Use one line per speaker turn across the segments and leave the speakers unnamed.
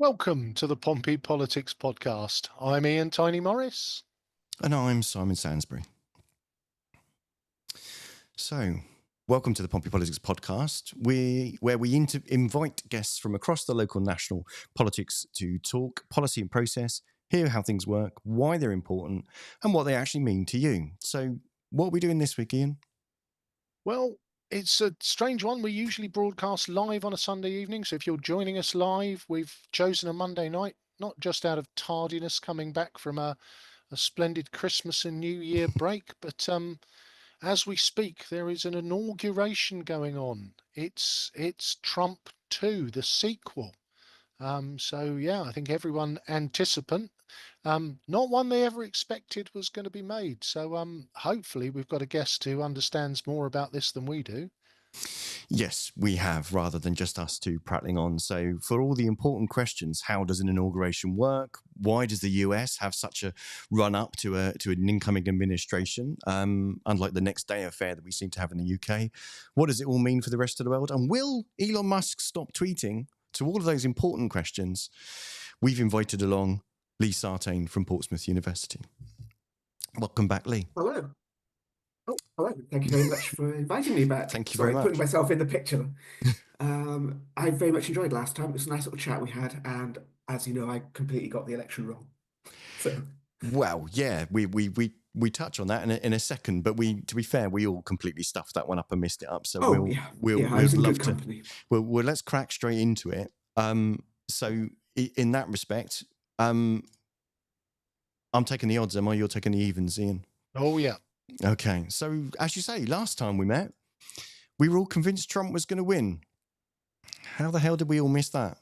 Welcome to the Pompey Politics Podcast. I'm Ian Tiny Morris.
And I'm Simon Sansbury. So, welcome to the Pompey Politics Podcast, where we invite guests from across the local national politics to talk policy and process, hear how things work, why they're important, and what they actually mean to you. So, what are we doing this week, Ian?
Well, it's a strange one. We usually broadcast live on a Sunday evening. So if you're joining us live, we've chosen a Monday night, not just out of tardiness coming back from a splendid Christmas and New Year break, but as we speak, there is an inauguration going on. It's Trump 2, the sequel. So yeah, I think everyone anticipant, not one they ever expected was going to be made. So hopefully we've got a guest who understands more about this than we do.
Yes, we have, rather than just us two prattling on. So, for all the important questions, how does an inauguration work? Why does the US have such a run up to an incoming administration, unlike the next day affair that we seem to have in the UK? What does it all mean for the rest of the world? And will Elon Musk stop tweeting? To all of those important questions, we've invited along Lee Sartain from Portsmouth University. Welcome back, Lee.
Hello. Oh, hello. Thank you very much for inviting me back.
Thank you very much.
Putting myself in the picture. I very much enjoyed last time. It was a nice little chat we had, and as you know, I completely got the election wrong. So,
well, yeah, we touch on that in a second, but to be fair, we all completely stuffed that one up and missed it up. So
I was in good company.
Well, let's crack straight into it. So in that respect, I'm taking the odds. You're taking the evens, Ian?
Oh yeah.
Okay. So as you say, last time we met, we were all convinced Trump was going to win. How the hell did we all miss that?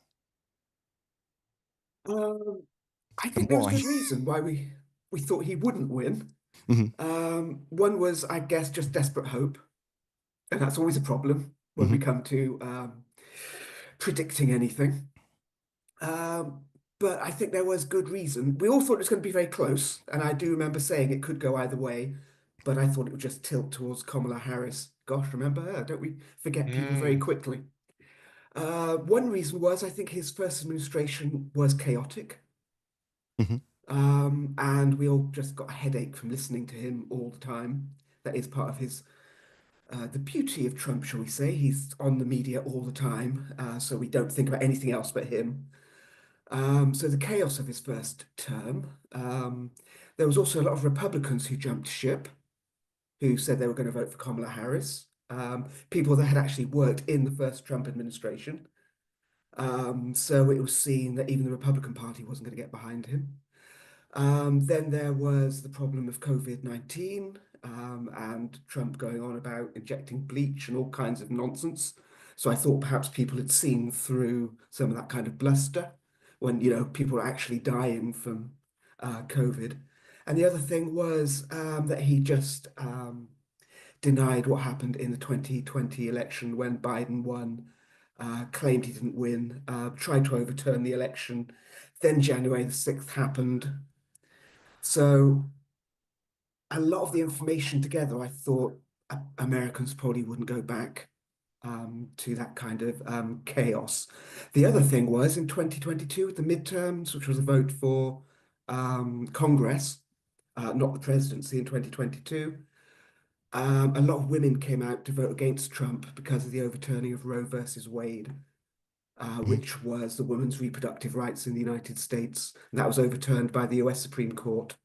I think there was a good reason why we thought he wouldn't win.
Mm-hmm.
One was, I guess, just desperate hope. And that's always a problem when we come to predicting anything. But I think there was good reason. We all thought it was going to be very close. And I do remember saying it could go either way. But I thought it would just tilt towards Kamala Harris. Gosh, remember her? Don't we forget people very quickly? One reason was I think his first administration was chaotic. And we all just got a headache from listening to him all the time. That is part of his, the beauty of Trump, shall we say. He's on the media all the time, so we don't think about anything else but him. So the chaos of his first term. There was also a lot of Republicans who jumped ship, who said they were going to vote for Kamala Harris. People that had actually worked in the first Trump administration. So it was seen that even the Republican Party wasn't going to get behind him. Then there was the problem of COVID-19 and Trump going on about injecting bleach and all kinds of nonsense. So I thought perhaps people had seen through some of that kind of bluster when, people were actually dying from COVID. And the other thing was that he just denied what happened in the 2020 election when Biden won, claimed he didn't win, tried to overturn the election. Then January the 6th happened. So a lot of the information together, I thought Americans probably wouldn't go back to that kind of chaos. The other thing was in 2022, the midterms, which was a vote for Congress, not the presidency in 2022, a lot of women came out to vote against Trump because of the overturning of Roe versus Wade, which was the women's reproductive rights in the United States. And that was overturned by the US Supreme Court.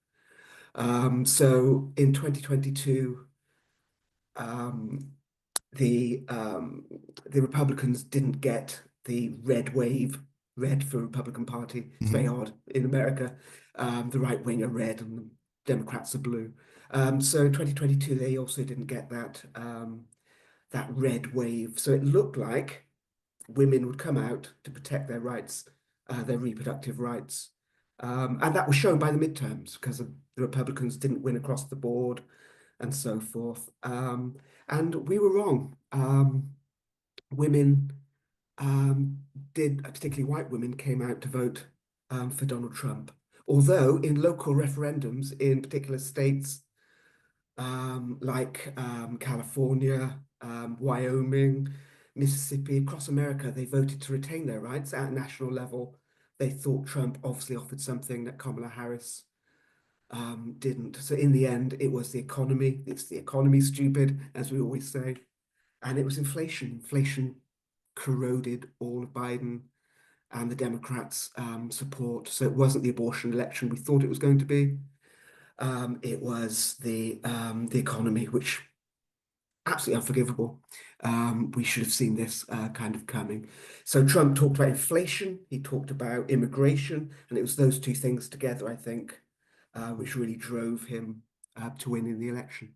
So in 2022, the Republicans didn't get the red wave, red for Republican Party. It's very odd in America. The right wing are red and the Democrats are blue. So in 2022, they also didn't get that red wave. So it looked like women would come out to protect their rights, their reproductive rights. And that was shown by the midterms because the Republicans didn't win across the board and so forth. And we were wrong. Women particularly white women, came out to vote for Donald Trump. Although in local referendums in particular states like California, Wyoming, Mississippi, across America, they voted to retain their rights. At a national level, They thought Trump obviously offered something that Kamala Harris didn't. So in the end, it was the economy. It's the economy, stupid, as we always say. And it was inflation. Inflation corroded all of Biden and the Democrats' support. So it wasn't the abortion election we thought it was going to be. It was the economy, which absolutely unforgivable. We should have seen this kind of coming. So Trump talked about inflation, he talked about immigration, and it was those two things together, I think, which really drove him to win in the election.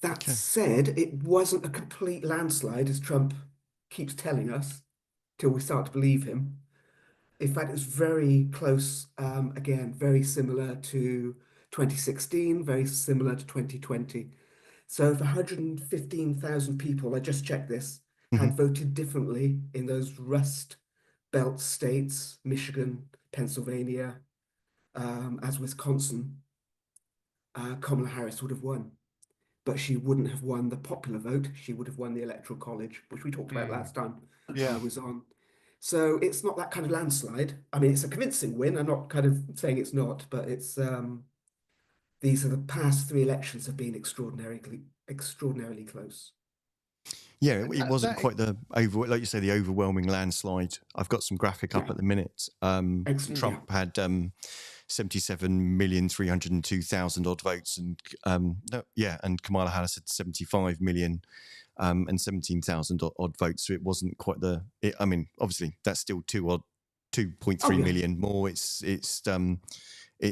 That
Okay.
said, it wasn't a complete landslide, as Trump keeps telling us, till we start to believe him. In fact, it's very close, again, very similar to 2016, very similar to 2020. So if 115,000 people, I just checked this,
Hmm.
had voted differently in those Rust Belt states, Michigan, Pennsylvania, as Wisconsin, Kamala Harris would have won. But she wouldn't have won the popular vote. She would have won the Electoral College, which we talked about
Mm.
last time I
Yeah.
was on. So it's not that kind of landslide. I mean, it's a convincing win. I'm not kind of saying it's not, but it's these are the past three elections have been extraordinarily close.
Yeah,
And
it wasn't
that
quite the over, like you say, the overwhelming landslide. I've got some graphic up
Yeah,
at the minute.
excellent. Yeah,
Trump had 77,302,000 odd votes, and no, yeah, and Kamala Harris had 75 million and 17,000 odd votes. So it wasn't quite the. I mean, obviously, that's still 2.3
oh yeah,
million more. It's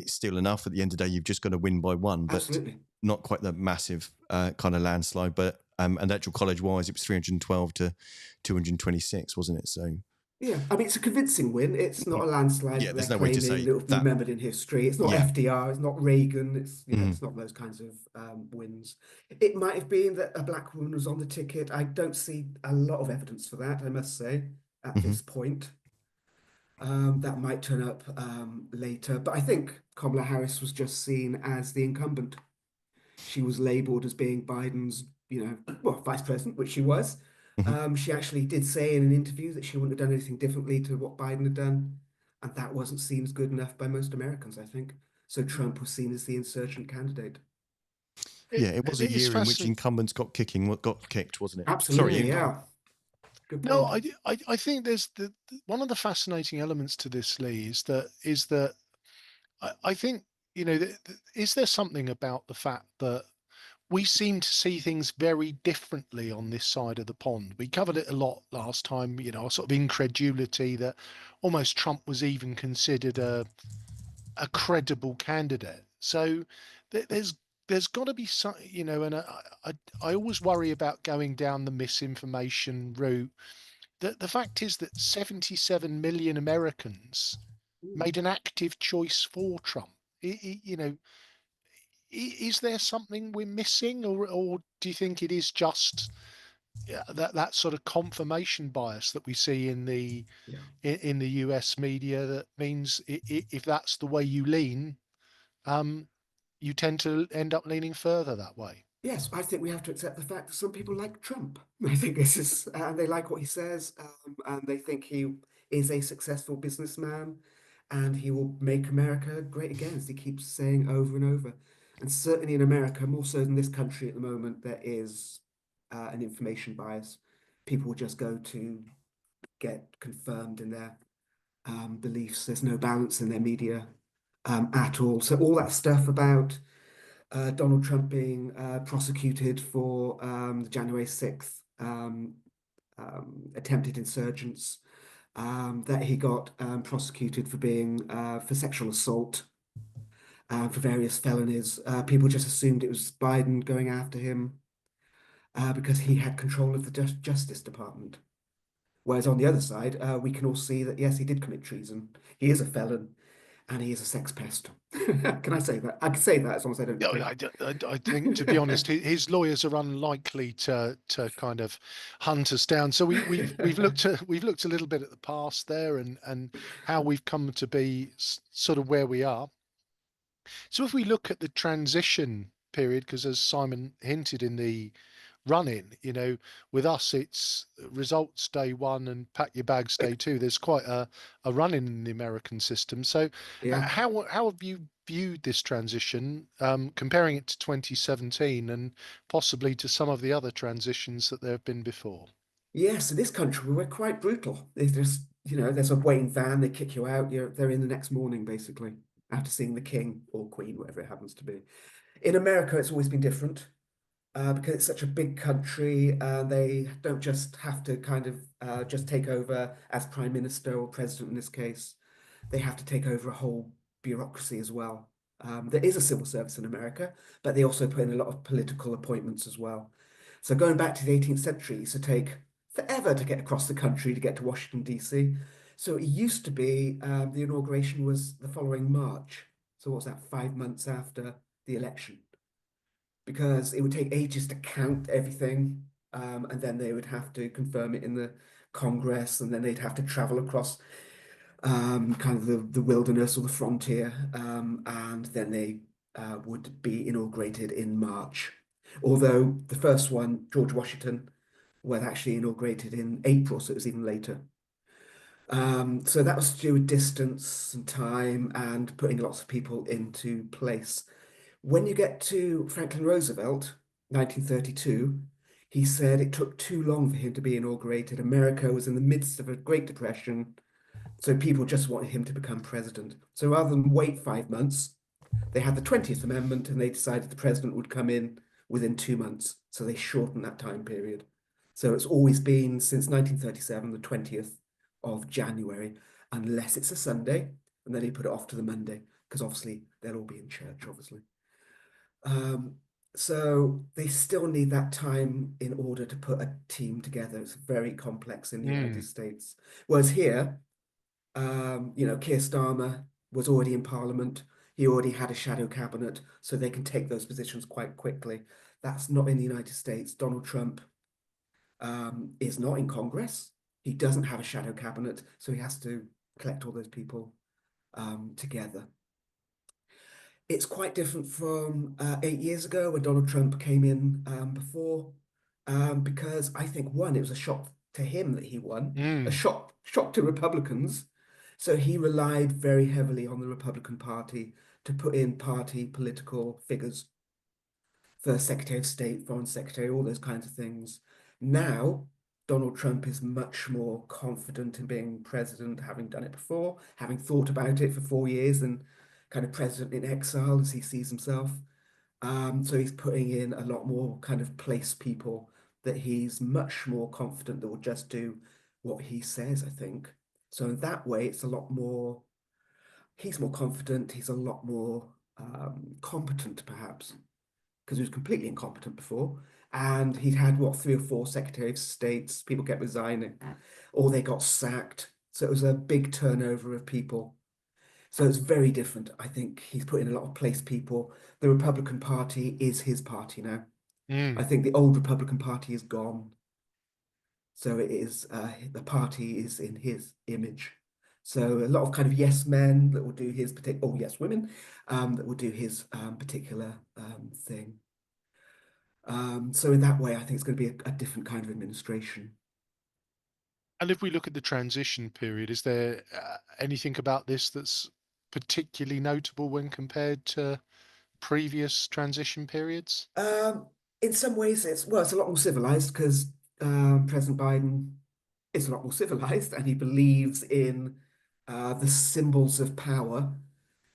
still enough. At the end of the day, you've just got to win by one, but
absolutely.
not quite the massive kind of landslide. But and electoral college wise, it was 312 to 226, wasn't it? So
Yeah, I mean, it's a convincing win. It's not a landslide
yeah,
that they're
there's no way to
claiming
say
that will be
that.
remembered in history. It's not
Yeah.
FDR. It's not Reagan. It's
Mhm.
it's not those kinds of wins. It might have been that a black woman was on the ticket. I don't see a lot of evidence for that, I must say, at
Mhm.
this point. That might turn up later, but I think Kamala Harris was just seen as the incumbent. She was labeled as being Biden's, well, vice president, which she was.
Mhm.
She actually did say in an interview that she wouldn't have done anything differently to what Biden had done, and that wasn't seen as good enough by most Americans, I think. So Trump was seen as the insurgent candidate.
Yeah, it was a
it is
year in which
fascinating.
incumbents got kicked, wasn't it? Sorry,
Absolutely,
Ian, go on.
yeah. Good
No,
point.
I think there's one of the fascinating elements to this, Lee, is that I think, is there something about the fact that we seem to see things very differently on this side of the pond? We covered it a lot last time, a sort of incredulity that almost Trump was even considered a credible candidate. So there's got to be some, and I always worry about going down the misinformation route. The fact is that 77 million Americans
Mm,
made an active choice for Trump. Is there something we're missing, or do you think it is just, yeah, that sort of confirmation bias that we see
yeah.
in the US media that means if that's the way you lean, um, you tend to end up leaning further that way?
Yes, I think we have to accept the fact that some people like Trump. I think this is, and they like what he says, and they think he is a successful businessman, and he will make America great again, as he keeps saying over and over. And certainly in America, more so than this country at the moment, there is an information bias. People will just go to get confirmed in their beliefs. There's no balance in their media at all. So all that stuff about Donald Trump being prosecuted for the January 6th attempted insurgents, that he got prosecuted for being for sexual assault, for various felonies. People just assumed it was Biden going after him because he had control of the Justice Department. Whereas on the other side, we can all see that yes, he did commit treason. He is a felon and he is a sex pest. Can I say that? I can say that as long as I don't
Yeah,
get.
I think, to be honest, his lawyers are unlikely to kind of hunt us down. So we've looked a little bit at the past there, and how we've come to be sort of where we are. So if we look at the transition period, because as Simon hinted in the run-in. With us, it's results day one and pack your bags day two. There's quite a run-in in the American system. So
Yeah.
how have you viewed this transition, comparing it to 2017 and possibly to some of the other transitions that there have been before?
Yes, in this country we're quite brutal. There's a waiting van, they kick you out, they're in the next morning basically, after seeing the king or queen, whatever it happens to be. In America, it's always been different. Because it's such a big country, they don't just have to kind of just take over as prime minister or president in this case. They have to take over a whole bureaucracy as well. There is a civil service in America, but they also put in a lot of political appointments as well. So going back to the 18th century, it used to take forever to get across the country to get to Washington, D.C. So it used to be the inauguration was the following March. So what was that, 5 months after the election? Because it would take ages to count everything, and then they would have to confirm it in the Congress, and then they'd have to travel across kind of the wilderness or the frontier, and then they would be inaugurated in March. Although the first one, George Washington, was actually inaugurated in April, so it was even later. So that was to do with distance and time and putting lots of people into place. When you get to Franklin Roosevelt, 1932, he said it took too long for him to be inaugurated. America was in the midst of a Great Depression, so people just wanted him to become president. So rather than wait 5 months, they had the 20th Amendment and they decided the president would come in within 2 months. So they shortened that time period. So it's always been since 1937, the 20th of January, unless it's a Sunday, and then he put it off to the Monday, because obviously they'll all be in church, obviously. Um, so they still need that time in order to put a team together. It's very complex in the United
Mm.
States. Whereas here, Keir Starmer was already in Parliament. He already had a shadow cabinet, so they can take those positions quite quickly. That's not in the United States. Donald Trump is not in Congress. He doesn't have a shadow cabinet, so he has to collect all those people together. It's quite different from 8 years ago when Donald Trump came in before, because I think one, it was a shock to him that he won, a
Mm.
shock to Republicans. So he relied very heavily on the Republican Party to put in party political figures for Secretary of State, Foreign Secretary, all those kinds of things. Now, Donald Trump is much more confident in being president, having done it before, having thought about it for 4 years and kind of president in exile as he sees himself. So he's putting in a lot more kind of place people that he's much more confident that will just do what he says, I think. So in that way, it's a lot more, he's more confident, he's a lot more competent, perhaps because he was completely incompetent before. And he'd had what, 3 or 4 Secretary of States, people kept resigning, or they got sacked. So it was a big turnover of people. So it's very different. I think he's put in a lot of place people. The Republican Party is his party now. I
Mm.
think the old Republican Party is gone. So it is the party is in his image. So a lot of kind of yes men that will do his particular, oh yes women, that will do his particular thing. So in that way, I think it's going to be a different kind of administration.
And if we look at the transition period, is there anything about this that's particularly notable when compared to previous transition periods?
Um, in some ways, it's a lot more civilized because President Biden is a lot more civilized and he believes in the symbols of power.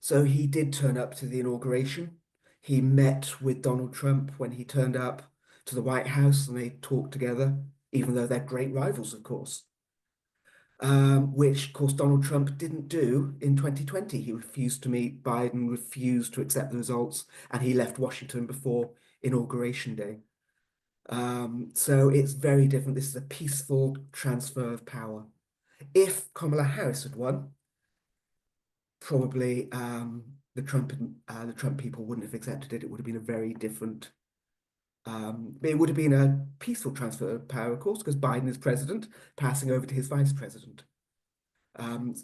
So he did turn up to the inauguration. He met with Donald Trump when he turned up to the White House and they talked together, even though they're great rivals, of course. Which, of course, Donald Trump didn't do in 2020. He refused to meet Biden, refused to accept the results, and he left Washington before Inauguration Day. So it's very different. This is a peaceful transfer of power. If Kamala Harris had won, probably the Trump people wouldn't have accepted it. It would have been a very different. It would have been a peaceful transfer of power, of course, because Biden is president, passing over to his vice president. Um,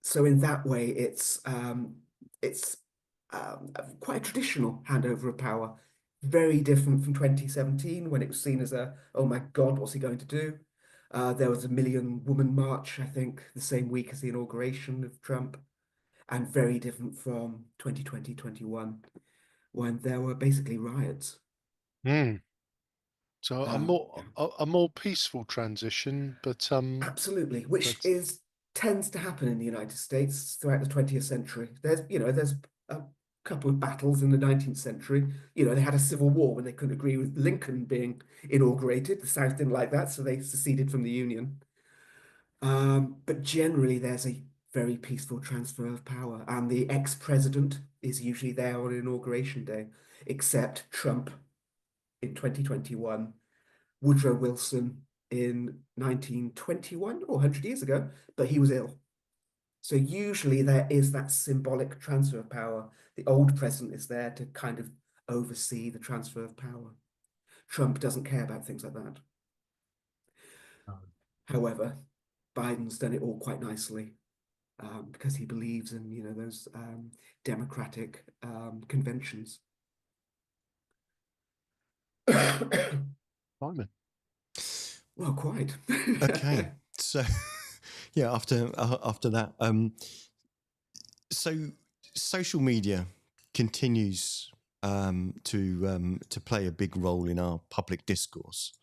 so in that way, it's quite a traditional handover of power Very different from 2017 when it was seen as oh my God, what's he going to do? There was a million woman march, I think, the same week as the inauguration of Trump, and very different from 2020, 21, when there were basically riots.
Mm. So
Yeah.
a more peaceful transition,
Absolutely, which
but
is tends to happen in the United States throughout the 20th century. There's a couple of battles in the 19th century. They had a civil war when they couldn't agree with Lincoln being inaugurated. The South didn't like that, so they seceded from the Union. But generally, there's a very peaceful transfer of power, and the ex-president is usually there on inauguration day, except Trump in 2021, Woodrow Wilson in 1921 or 100 years ago, but he was ill. So usually there is that symbolic transfer of power. The old president is there to kind of oversee the transfer of power. Trump doesn't care about things like that. However, Biden's done it all quite nicely because he believes in those democratic conventions.
Simon.
Well, quite.
Okay, so yeah, after that, so social media continues to play a big role in our public discourse,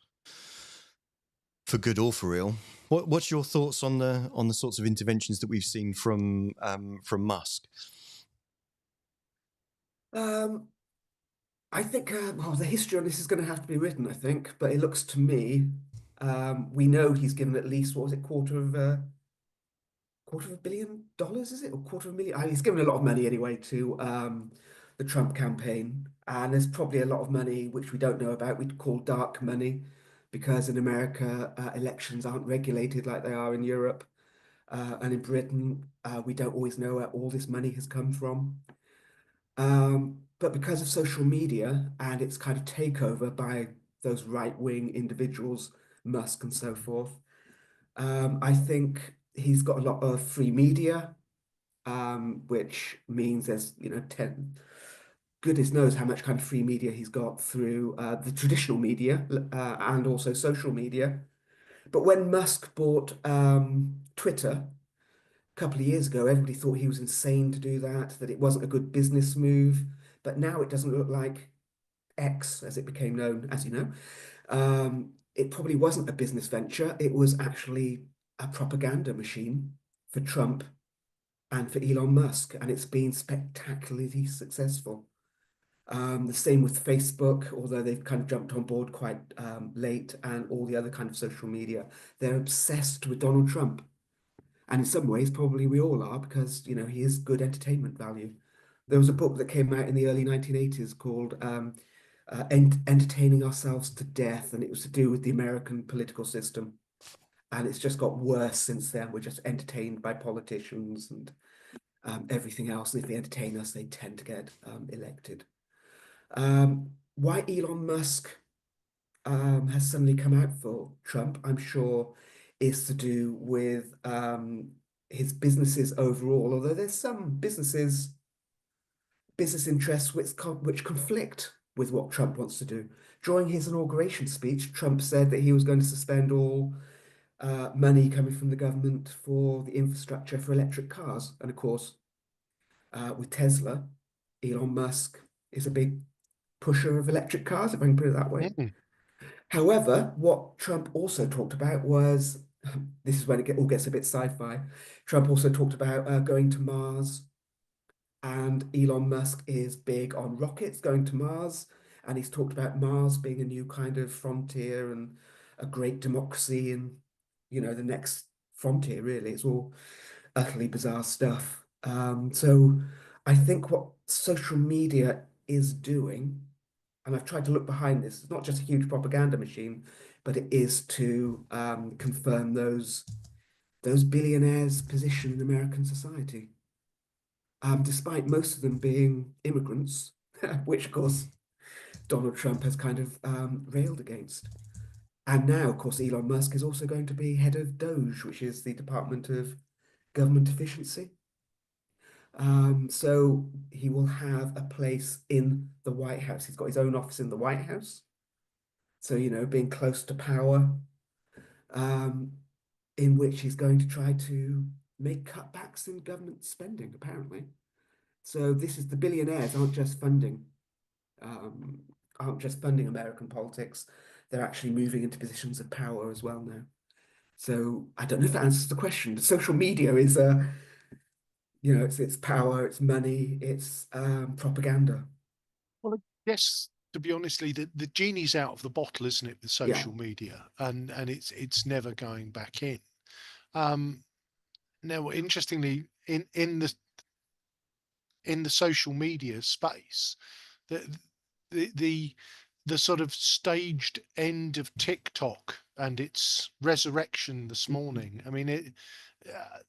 for good or for real. What's your thoughts on the sorts of interventions that we've seen from Musk?
um, I think the history on this is going to have to be written, I think, but it looks to me we know he's given at least what was it, $250 million, is it, or quarter of a million? He's given a lot of money anyway to the Trump campaign, and there's probably a lot of money which we don't know about. We'd call dark money because in America elections aren't regulated like they are in Europe, and in Britain we don't always know where all this money has come from. But because of social media and its kind of takeover by those right-wing individuals, Musk and so forth, I think he's got a lot of free media, which means there's, goodness knows how much kind of free media he's got through the traditional media and also social media. But when Musk bought Twitter a couple of years ago, everybody thought he was insane to do that it wasn't a good business move. But now it doesn't look like X, as it became known, as you know. It probably wasn't a business venture. It was actually a propaganda machine for Trump and for Elon Musk, and it's been spectacularly successful. The same with Facebook, although they've kind of jumped on board quite late, and all the other kind of social media. They're obsessed with Donald Trump. And in some ways, probably we all are because, he is good entertainment value. There was a book that came out in the early 1980s called Entertaining Ourselves to Death, and it was to do with the American political system. And it's just got worse since then. We're just entertained by politicians and everything else. And if they entertain us, they tend to get elected. Why Elon Musk has suddenly come out for Trump, I'm sure, is to do with his businesses overall. Although there's some business interests which conflict with what Trump wants to do. During his inauguration speech, Trump said that he was going to suspend all money coming from the government for the infrastructure for electric cars. And of course, with Tesla, Elon Musk is a big pusher of electric cars, if I can put it that way.
Mm.
However, what Trump also talked about was this is when all gets a bit sci-fi. Trump also talked about going to Mars, and Elon Musk is big on rockets going to Mars, and he's talked about Mars being a new kind of frontier and a great democracy and the next frontier. Really, it's all utterly bizarre stuff. So I think what social media is doing, and I've tried to look behind this, it's not just a huge propaganda machine, but it is to confirm those billionaires' position in American society, despite most of them being immigrants, which of course Donald Trump has kind of railed against. And now, of course, Elon Musk is also going to be head of DOGE, which is the Department of Government Efficiency. So he will have a place in the White House. He's got his own office in the White House. So, being close to power, um, in which he's going to try to make cutbacks in government spending, apparently. So this is the billionaires um, aren't just funding American politics. They're actually moving into positions of power as well now. So I don't know if that answers the question. The social media is, it's power, it's money, it's propaganda.
Well, I guess to be honestly, the genie's out of the bottle, isn't it, with
Yeah.
social media, and it's never going back in. Um, Now, interestingly, in the social media space, the the the sort of staged end of TikTok and its resurrection this morning. I mean, uh,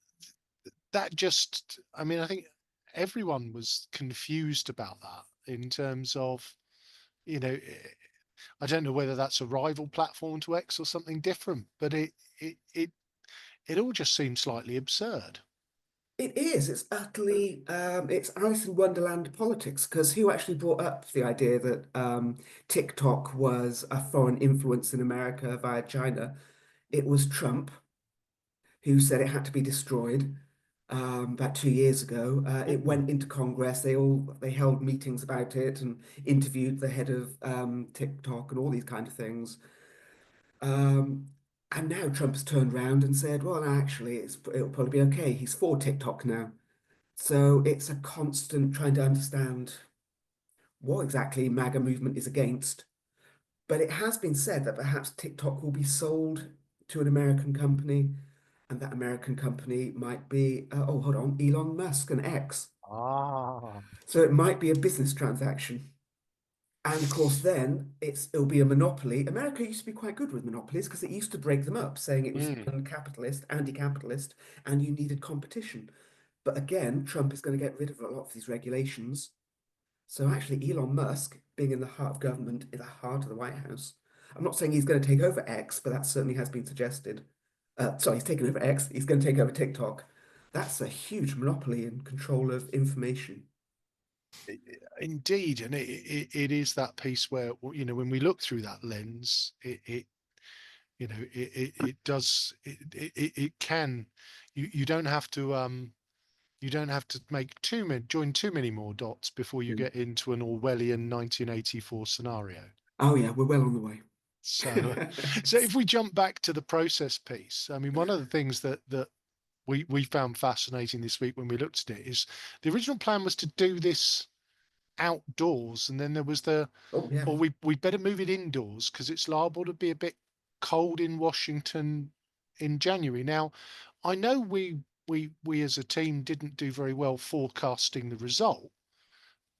that just. I mean, I think everyone was confused about that in terms of, you know, I don't know whether that's a rival platform to X or something different, but it it it all just seems slightly absurd.
It is. It's utterly, it's Alice in Wonderland politics, because who actually brought up the idea that TikTok was a foreign influence in America via China? It was Trump who said it had to be destroyed about 2 years ago. It
Ooh.
went into Congress. They held meetings about it and interviewed the head of TikTok and all these kind of things. Um, and now Trump has turned around and said, well, actually, it'll probably be okay. He's for TikTok now. So it's a constant trying to understand what exactly MAGA movement is against. But it has been said that perhaps TikTok will be sold to an American company, and that American company might be, oh, hold on, Elon Musk and X.
Ah.
So it might be a business transaction. And of course, then it'll be a monopoly. America used to be quite good with monopolies because it used to break them up, saying it was
Mm.
uncapitalist, anti-capitalist, and you needed competition. But again, Trump is going to get rid of a lot of these regulations. So actually, Elon Musk, being in the heart of government, in the heart of the White House, I'm not saying he's going to take over X, but that certainly has been suggested. Sorry, he's taken over X. He's going to take over TikTok. That's a huge monopoly and control of information.
Indeed, and it is that piece where, when we look through that lens, it does it can, you don't have to make join too many more dots before you
Mm.
get into an Orwellian 1984 scenario.
Oh yeah, we're well on the way.
So, so if we jump back to the process piece, I mean, one of the things that we found fascinating this week when we looked at it is the original plan was to do this outdoors, and then there was
Oh yeah,
we better move it indoors because it's liable to be a bit cold in Washington in January. Now, I know we as a team didn't do very well forecasting the result,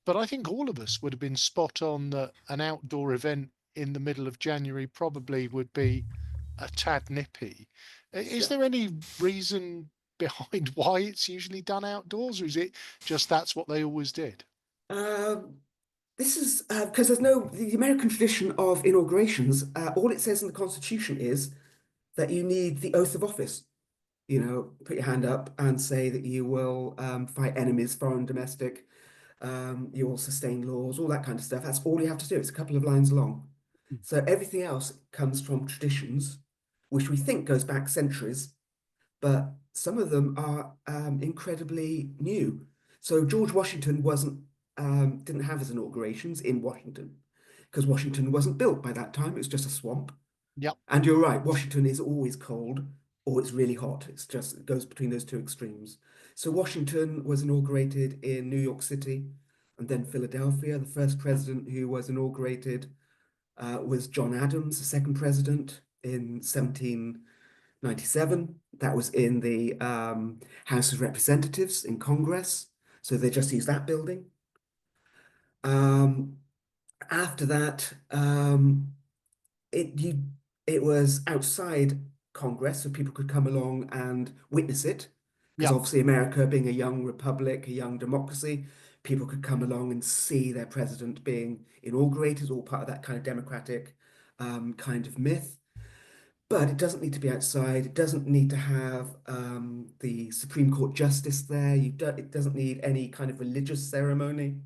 but I think all of us would have been spot on that an outdoor event in the middle of January probably would be a tad nippy. Is
yeah.
there any reason behind why it's usually done outdoors, or is it just that's what they always did?
Um, this is because there's no the American tradition of inaugurations. All it says in the Constitution is that you need the oath of office. Put your hand up and say that you will fight enemies, foreign, domestic. You will sustain laws, all that kind of stuff. That's all you have to do. It's a couple of lines long. So everything else comes from traditions, which we think goes back centuries, but some of them are incredibly new. So George Washington didn't have his inaugurations in Washington because Washington wasn't built by that time. It was just a swamp.
Yep.
And you're right, Washington is always cold or it's really hot. It goes between those two extremes. So Washington was inaugurated in New York City and then Philadelphia. The first president who was inaugurated was John Adams, the second president in 1797. That was in the House of Representatives in Congress. So they just used that building. Um, After that, it you it was outside Congress, so people could come along and witness it. Because
Yep.
obviously, America being a young republic, a young democracy, people could come along and see their president being inaugurated, all part of that kind of democratic kind of myth. but it doesn't need to be outside. It doesn't need to have the Supreme Court justice there. It doesn't need any kind of religious ceremony.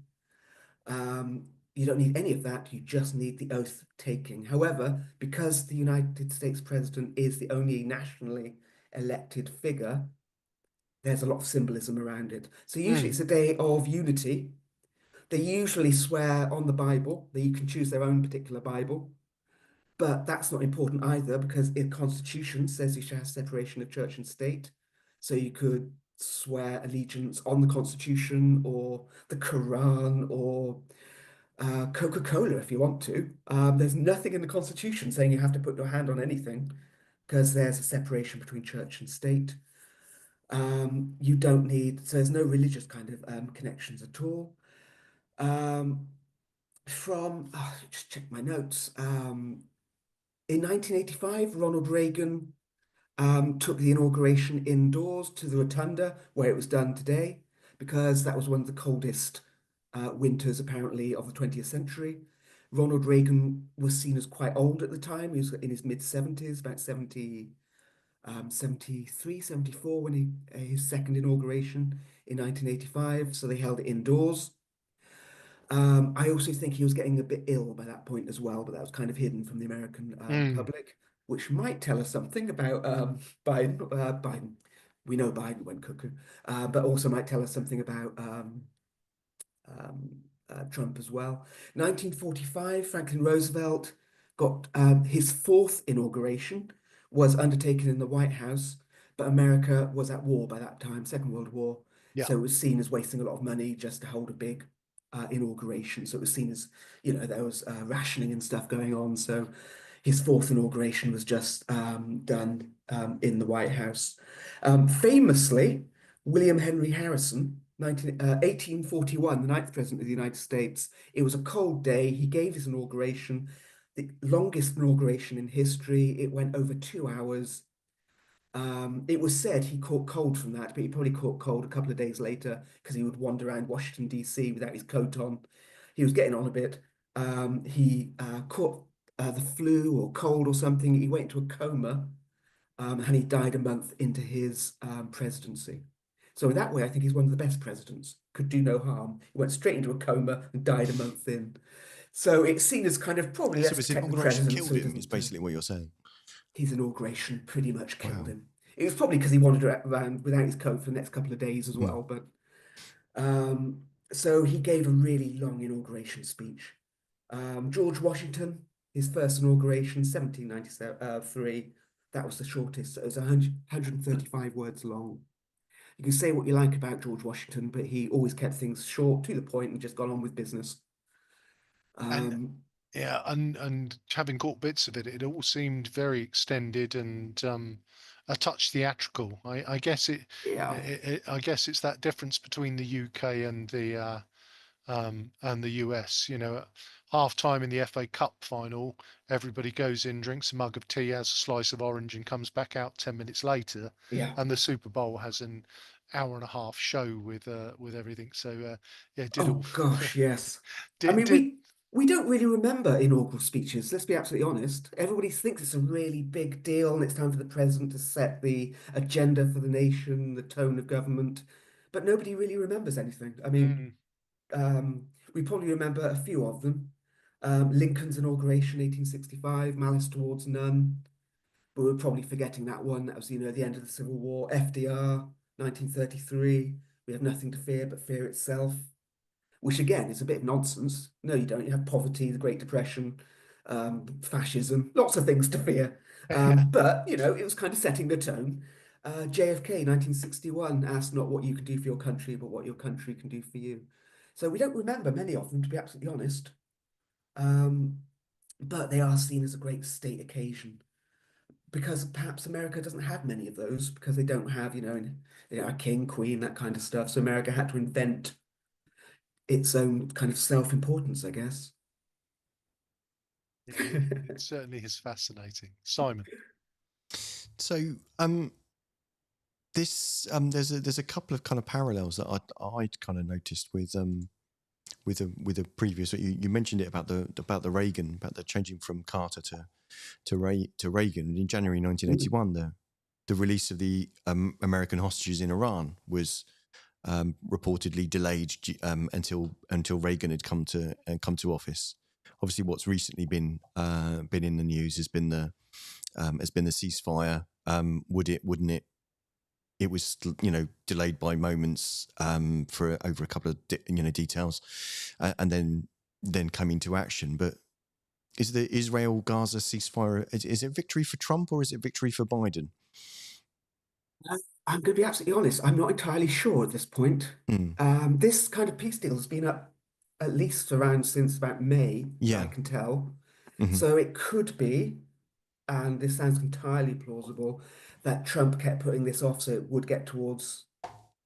You don't need any of that. You just need the oath taking. However, because the United States president is the only nationally elected figure, there's a lot of symbolism around it. So usually
Mm.
it's a day of unity. They usually swear on the Bible, that you can choose their own particular Bible. But that's not important either because the Constitution says you should have separation of church and state. So you could swear allegiance on the Constitution or the Quran or Coca-Cola if you want to. There's nothing in the Constitution saying you have to put your hand on anything because there's a separation between church and state. You don't need, so there's no religious kind of connections at all. Um, just check my notes. In 1985, Ronald Reagan took the inauguration indoors to the rotunda where it was done today, because that was one of the coldest winters, apparently, of the 20th century. Ronald Reagan was seen as quite old at the time. He was in his mid 70s, about 73, 74, when his second inauguration in 1985. So they held it indoors. I also think he was getting a bit ill by that point as well, but that was kind of hidden from the American
Mm.
public, which might tell us something about Biden. Biden, we know Biden went cuckoo, but also might tell us something about um, Trump as well. 1945, Franklin Roosevelt got his fourth inauguration was undertaken in the White House, but America was at war by that time, Second World War.
Yeah.
So it was seen as wasting a lot of money just to hold a big inauguration. So it was seen as, there was rationing and stuff going on. So his fourth inauguration was just done in the White House. Famously, William Henry Harrison, 1841, the ninth president of the United States. It was a cold day. He gave his inauguration, the longest inauguration in history. It went over 2 hours. It was said he caught cold from that, but he probably caught cold a couple of days later because he would wander around Washington, D.C. without his coat on. He was getting on a bit. He caught the flu or cold or something. He went into a coma, and he died a month into his presidency. So in that way, I think he's one of the best presidents. Could do no harm. He went straight into a coma and died a month in. So it's seen as kind of probably
So
let's
his
protect the
inauguration
president so
killed
he
him, is
doesn't.
basically what you're saying.
His inauguration pretty much killed
Wow.
him. It was probably because he wandered around without his coat for the next couple of days as
Mm.
well. But so he gave a really long inauguration speech. George Washington, his first inauguration, 1793, that was the shortest. So it was 135 words long. You can say what you like about George Washington, but he always kept things short, to the point, and just got on with business.
And
Um,
yeah, and having caught bits of it, it all seemed very extended and a touch theatrical. I guess
yeah,
I guess it's that difference between the UK and the US. You know, at half time in the FA Cup final, everybody goes in, drinks a mug of tea, has a slice of orange, and comes back out 10 minutes later.
yeah.
And the Super Bowl has an hour and a half show with everything. So yeah, it did all
Oh gosh, yes. I
did
mean,
did
we don't really remember inaugural speeches. Let's be absolutely honest. Everybody thinks it's a really big deal, and it's time for the president to set the agenda for the nation, the tone of government. But nobody really remembers anything. I mean,
mm,
we probably remember a few of them. Lincoln's inauguration, 1865, Malice Towards None. But we're probably forgetting that one. That was, the end of the Civil War. FDR, 1933. We have nothing to fear but fear itself, which again is a bit of nonsense. No, you don't. You have poverty, the Great Depression, fascism, lots of things to fear. But, it was kind of setting the tone. JFK, 1961, asked not what you can do for your country, but what your country can do for you. So we don't remember many of them, to be absolutely honest. Um, but they are seen as a great state occasion because perhaps America doesn't have many of those because they don't have, a king, queen, that kind of stuff. So America had to invent its own kind of self-importance, I guess.
it certainly is fascinating. Simon.
So this there's a couple of kind of parallels that I'd kind of noticed with a previous. You mentioned it about the Reagan, about the changing from Carter Reagan. And in January 1981, the release of the American hostages in Iran was reportedly delayed until Reagan had come to office. Obviously, what's recently been in the news has been the ceasefire. Wouldn't it? It was delayed by moments for over a couple of details, and then coming to action. But is the Israel-Gaza ceasefire, is it victory for Trump or is it victory for Biden?
I'm going to be absolutely honest. I'm not entirely sure at this point. This kind of peace deal has been up at least around since about May,
Yeah.
I can tell. So it could be, and this sounds entirely plausible, that Trump kept putting this off so it would get towards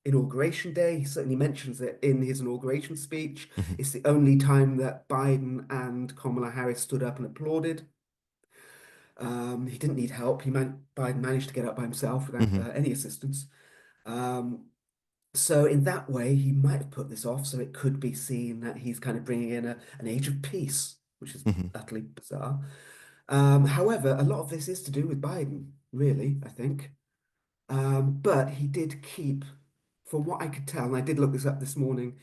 Inauguration Day. He certainly mentions it in his inauguration speech. It's the only time that Biden and Kamala Harris stood up and applauded. He didn't need help. Biden managed to get up by himself without any assistance. So in that way, he might have put this off, so it could be seen that he's kind of bringing in an age of peace, which is utterly bizarre. However, a lot of this is to do with Biden, really, I think. But he did keep, from what I could tell, and I did look this up this morning,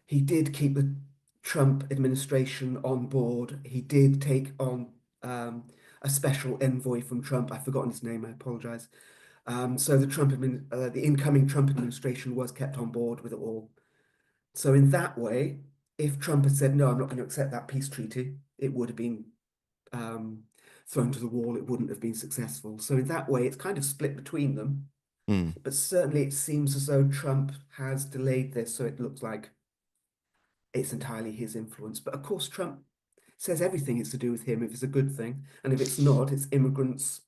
he did keep the Trump administration on board. He did take on a special envoy from Trump. I've forgotten his name. I apologize. So the incoming Trump administration was kept on board with it all. So in that way, if Trump had said, no, I'm not going to accept that peace treaty, it would have been thrown to the wall. It wouldn't have been successful. So in that way, it's kind of split between them. But certainly it seems as though Trump has delayed this. So it looks like it's entirely his influence. But of course, Trump says everything is to do with him if it's a good thing. And if it's not, it's immigrants,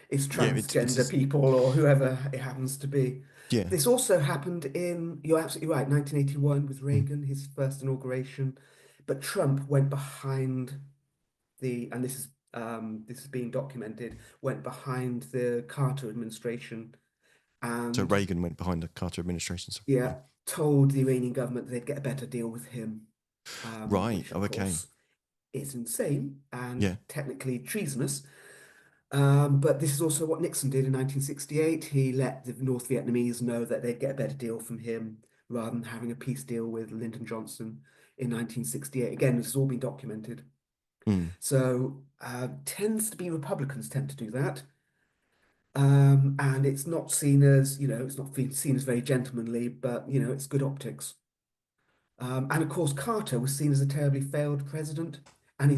it's transgender people, or whoever it happens to be.
Yeah.
This also happened you're absolutely right, 1981 with Reagan, his first inauguration. But Trump went behind and this is being documented, went behind the Carter administration. And
so Reagan went behind the Carter administration.
Yeah, told the Iranian government they'd get a better deal with him.
Right.
Which, of
okay.
course, is insane and
Yeah.
technically treasonous. But this is also what Nixon did in 1968. He let the North Vietnamese know that they'd get a better deal from him rather than having a peace deal with Lyndon Johnson in 1968. Again, this has all been documented. So Republicans tend to do that. And it's not seen as, it's not seen as very gentlemanly, but, it's good optics. And of course, Carter was seen as a terribly failed president. And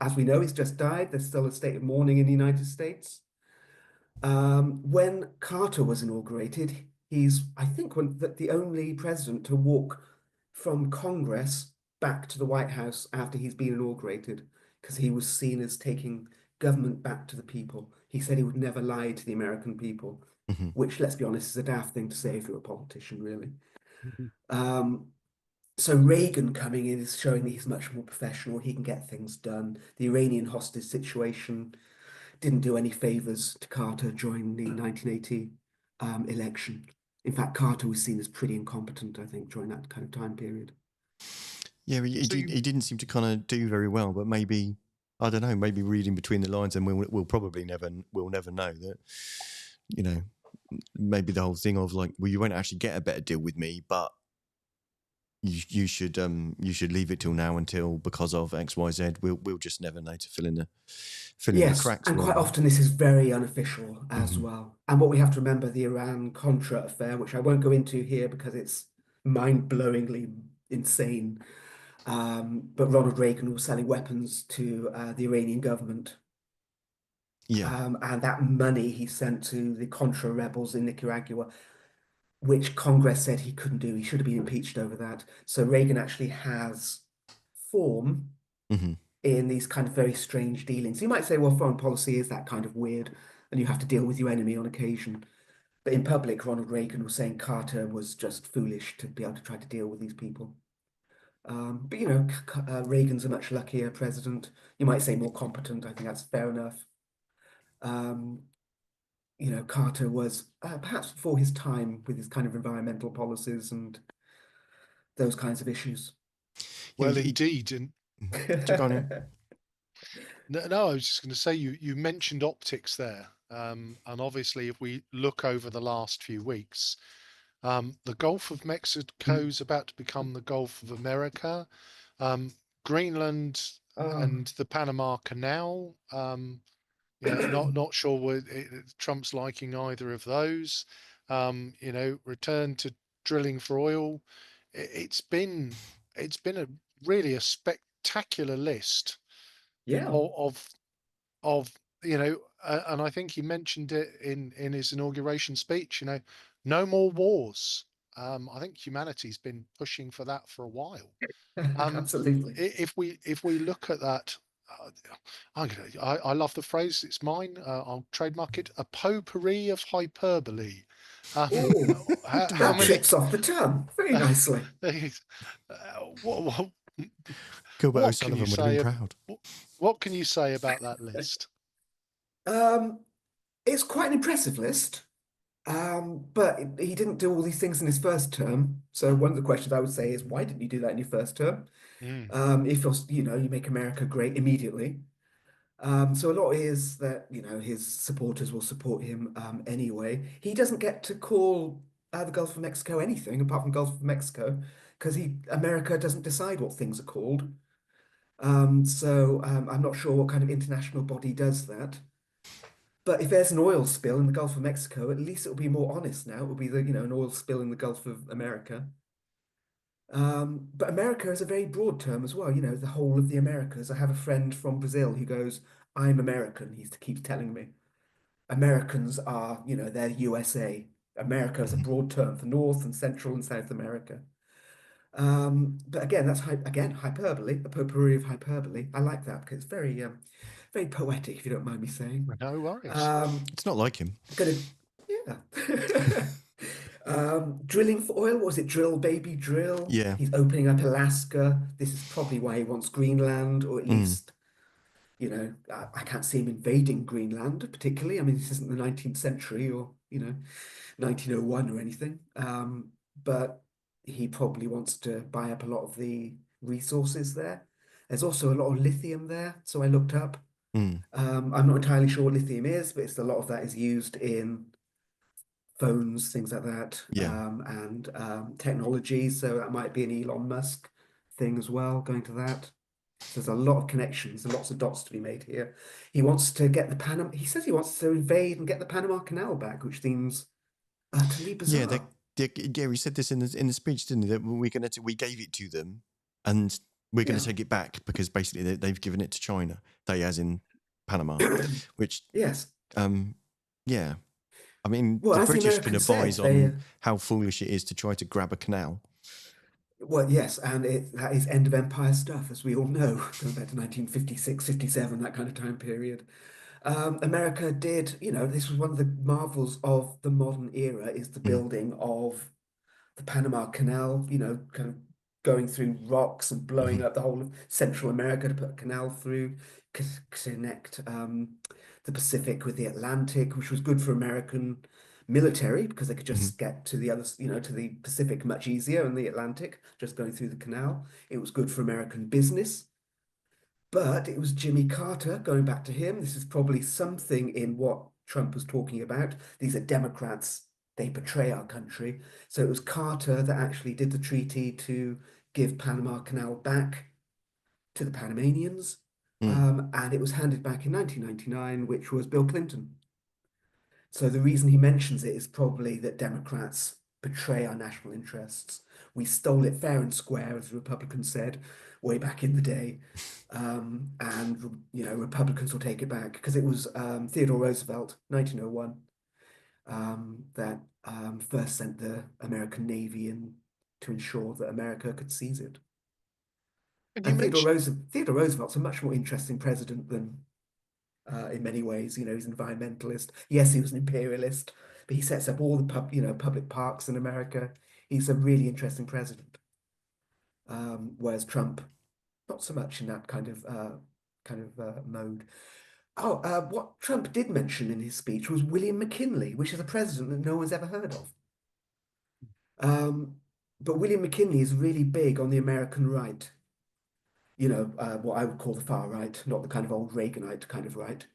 as we know, he's just died. There's still a state of mourning in the United States. When Carter was inaugurated, I think, the only president to walk from Congress back to the White House after he's been inaugurated, because he was seen as taking government back to the people. He said he would never lie to the American people, which, let's be honest, is a daft thing to say if you're a politician, really. So Reagan coming in is showing that he's much more professional. He can get things done. The Iranian hostage situation didn't do any favors to Carter during the 1980 election. In fact, Carter was seen as pretty incompetent, I think, during that kind of time period.
Yeah, he didn't seem to kind of do very well, but maybe, I don't know, maybe reading between the lines, and we'll probably never know that, maybe the whole thing of like, well, you won't actually get a better deal with me, but you should leave it till now because of XYZ. We'll just never know to fill in the cracks.
And quite often this is very unofficial as well. And what we have to remember, the Iran-Contra affair, which I won't go into here because it's mind-blowingly insane. But Ronald Reagan was selling weapons to the Iranian government.
Yeah.
And that money he sent to the Contra rebels in Nicaragua, which Congress said he couldn't do. He should have been impeached over that. So Reagan actually has form in these kind of very strange dealings. You might say, well, foreign policy is that kind of weird, and you have to deal with your enemy on occasion. But in public, Ronald Reagan was saying Carter was just foolish to be able to try to deal with these people. But Reagan's a much luckier president. You might say more competent. I think that's fair enough. Carter was perhaps before his time with his kind of environmental policies and those kinds of issues.
Well, indeed. And No, I was just going to say you mentioned optics there, and obviously if we look over the last few weeks, the Gulf of Mexico is about to become the Gulf of America. Um, Greenland
Oh,
and the Panama Canal. Not sure what Trump's liking either of those. Return to drilling for oil. It's been a really a spectacular list
yeah.
of of and I think he mentioned it in his inauguration speech. No more wars. I think humanity's been pushing for that for a while. Um,
Absolutely.
if we look at that, uh, I love the phrase. It's mine. I'll trademark it. A potpourri of hyperbole.
Oh,
How
that
many?
trips off the tongue very nicely.
What
Gilbert
what can you
O'Sullivan would have been
say?
proud.
What can you say about that list?
Um, it's quite an impressive list. But he didn't do all these things in his first term. So one of the questions I would say is, why didn't you do that in your first term?
Mm.
If you make America great immediately. So a lot is that, his supporters will support him anyway. He doesn't get to call the Gulf of Mexico anything apart from Gulf of Mexico because America doesn't decide what things are called. So I'm not sure what kind of international body does that. But if there's an oil spill in the Gulf of Mexico, at least it'll be more honest now. It will be an oil spill in the Gulf of America. But America is a very broad term as well, the whole of the Americas. I have a friend from Brazil who goes, I'm American. He keeps telling me. Americans are, they're USA. America is a
Mhm.
broad term for North and Central and South America. But again, that's again hyperbole, a potpourri of hyperbole. I like that because it's very poetic, if you don't mind me saying.
No worries.
Um,
It's not like him.
Gonna, yeah. Drilling for oil, what was it? Drill, baby, drill.
Yeah.
He's opening up Alaska. This is probably why he wants Greenland, or at
Mm.
least, I can't see him invading Greenland particularly. I mean, this isn't the 19th century or, 1901 or anything. But he probably wants to buy up a lot of the resources there. There's also a lot of lithium there, so I looked up.
Mm.
I'm not entirely sure what lithium is, but it's a lot of that is used in phones, things like that,
Yeah.
and technology. So that might be an Elon Musk thing as well, going to that. So there's a lot of connections and lots of dots to be made here. He wants to get the Panama, he says he wants to invade and get the Panama Canal back, which seems utterly
Yeah.
bizarre.
Yeah. He said this in the speech, didn't he? That we gave it to them, and we're going to
Yeah.
take it back because basically they've given it to China. They, as in Panama, which
Yes.
yeah. I mean,
Well,
the
as the
British can
Americans said,
advise on how foolish it is to try to grab a canal.
well, yes, and that is end of empire stuff, as we all know, going back to 1956, 57, that kind of time period. America did, this was one of the marvels of the modern era is the
Mm.
building of the Panama Canal, kind of going through rocks and blowing
Mhm.
up the whole of Central America to put a canal through, connect the Pacific with the Atlantic, which was good for American military because they could
Mhm.
just get to the other, to the Pacific much easier and the Atlantic, just going through the canal. It was good for American business. But it was Jimmy Carter, going back to him. This is probably something in what Trump was talking about. These are Democrats, they betray our country. So it was Carter that actually did the treaty to give Panama Canal back to the Panamanians.
Mm.
And it was handed back in 1999, which was Bill Clinton. So the reason he mentions it is probably that Democrats betray our national interests. We stole it fair and square, as the Republicans said way back in the day. And Republicans will take it back because it was Theodore Roosevelt, 1901, that first sent the American Navy in to ensure that America could seize it.
And you
And
mentioned
Theodore Roosevelt's a much more interesting president than in many ways. He's an environmentalist. Yes, he was an imperialist, but he sets up all the public parks in America. He's a really interesting president. Whereas Trump, not so much in that kind of mode. Oh, what Trump did mention in his speech was William McKinley, which is a president that no one's ever heard of. Um, but William McKinley is really big on the American right. what I would call the far right, not the kind of old Reaganite kind of right,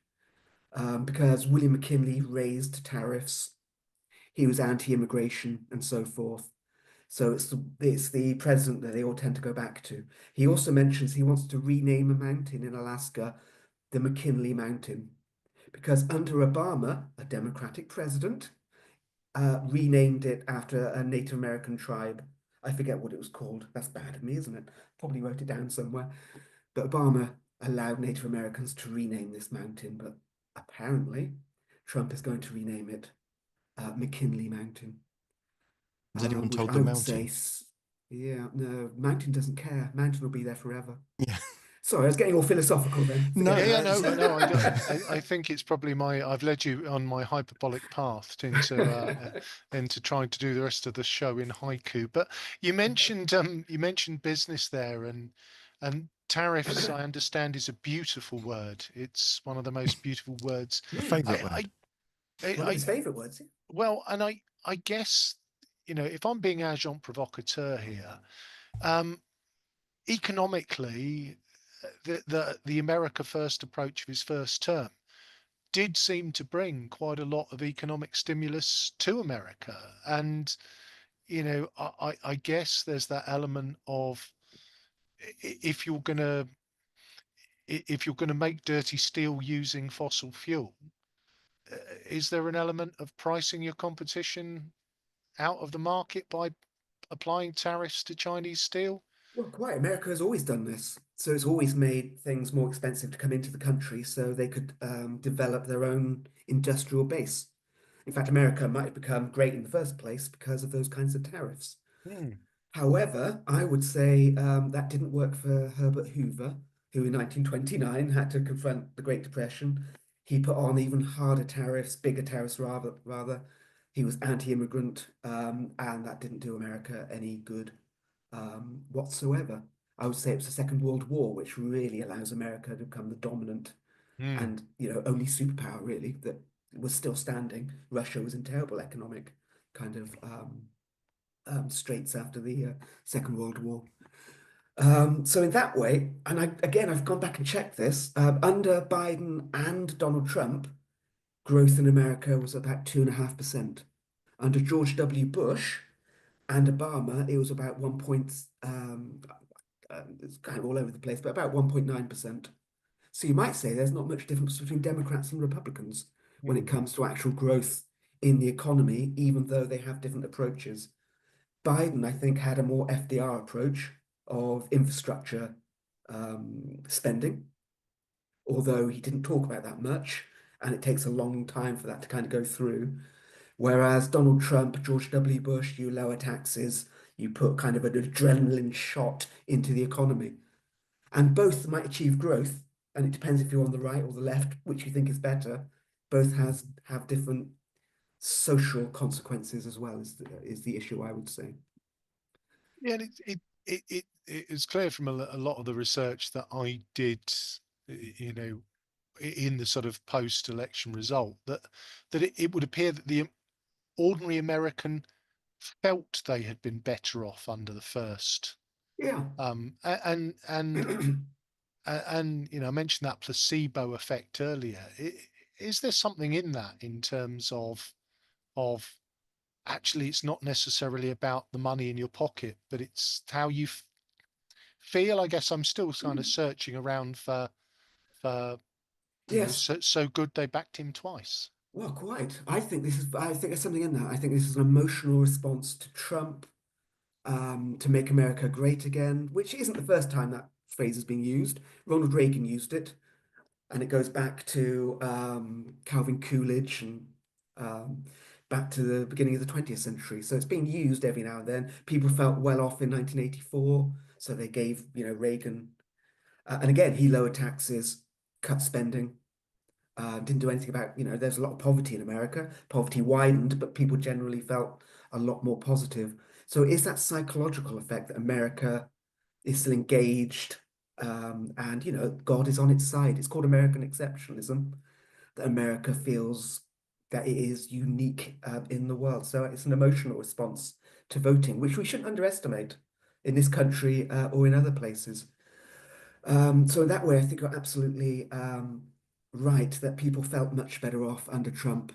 because William McKinley raised tariffs. He was anti-immigration and so forth. So it's the president that they all tend to go back to. He also mentions he wants to rename a mountain in Alaska the McKinley Mountain because under Obama, a Democratic president, renamed it after a Native American tribe. I forget what it was called. That's bad of me, isn't it? Probably wrote it down somewhere. But Obama allowed Native Americans to rename this mountain, but apparently Trump is going to rename it McKinley Mountain,
Has anyone
which
told
I
the
would say,
mountain?
yeah, no, Mountain doesn't care. Mountain will be there forever.
Yeah.
Sorry, I was getting all philosophical then.
No,
Forget
Yeah,
it.
yeah,
that's
no, no. I think it's probably I've led you on my hyperbolic path into trying to do the rest of the show in haiku. But you mentioned business there, and tariffs. I understand is a beautiful word. It's one of the most beautiful words.
a
Hmm.
favourite
I,
word.
One of his favorite words.
well, and I guess if I'm being agent provocateur here, um, economically, the America First approach of his first term did seem to bring quite a lot of economic stimulus to America. And, I guess there's that element of if you're gonna if you're gonna make dirty steel using fossil fuel, is there an element of pricing your competition out of the market by applying tariffs to Chinese steel?
Well, quite. America has always done this. So it's always made things more expensive to come into the country so they could develop their own industrial base. In fact, America might have become great in the first place because of those kinds of tariffs.
Hmm.
However, I would say that didn't work for Herbert Hoover, who in 1929 had to confront the Great Depression. He put on even harder tariffs, bigger tariffs rather. He was anti-immigrant, and that didn't do America any good whatsoever. I would say it was the Second World War, which really allows America to become the dominant
Hmm.
and only superpower really that was still standing. Russia was in terrible economic kind of straits after the Second World War. So in that way, and I've gone back and checked this, under Biden and Donald Trump, growth in America was about 2.5%. Under George W. Bush and Obama, it was about it's kind of all over the place, but about 1.9%. So you might say there's not much difference between Democrats and Republicans when
Hmm.
it comes to actual growth in the economy, even though they have different approaches. Biden, I think, had a more FDR approach of infrastructure spending, although he didn't talk about that much, and it takes a long time for that to kind of go through. Whereas Donald Trump, George W. Bush, you lower taxes, you put kind of an adrenaline shot into the economy. And both might achieve growth, and it depends if you're on the right or the left, which you think is better. Both have different social consequences as well, is the issue, I would say.
Yeah, and it is clear from a lot of the research that I did, in the sort of post-election result, that it would appear that the ordinary American felt they had been better off under the first.
Yeah.
And I mentioned that placebo effect earlier. Is there something in that in terms of actually it's not necessarily about the money in your pocket, but it's how you feel? I guess I'm still kind of searching around for
Yes.
so good they backed him twice.
Well, quite. I think there's something in that. I think this is an emotional response to Trump, to make America great again, which isn't the first time that phrase has been used. Ronald Reagan used it, and it goes back to Calvin Coolidge and um, back to the beginning of the 20th century. So it's being used every now and then. People felt well off in 1984, so they gave, Reagan, and again, he lowered taxes, cut spending, didn't do anything about, there's a lot of poverty in America. Poverty widened, but people generally felt a lot more positive. So is that psychological effect that America is still engaged, and God is on its side. It's called American exceptionalism, that America feels that it is unique in the world. So it's an emotional response to voting, which we shouldn't underestimate in this country or in other places. So in that way, I think you're absolutely right that people felt much better off under Trump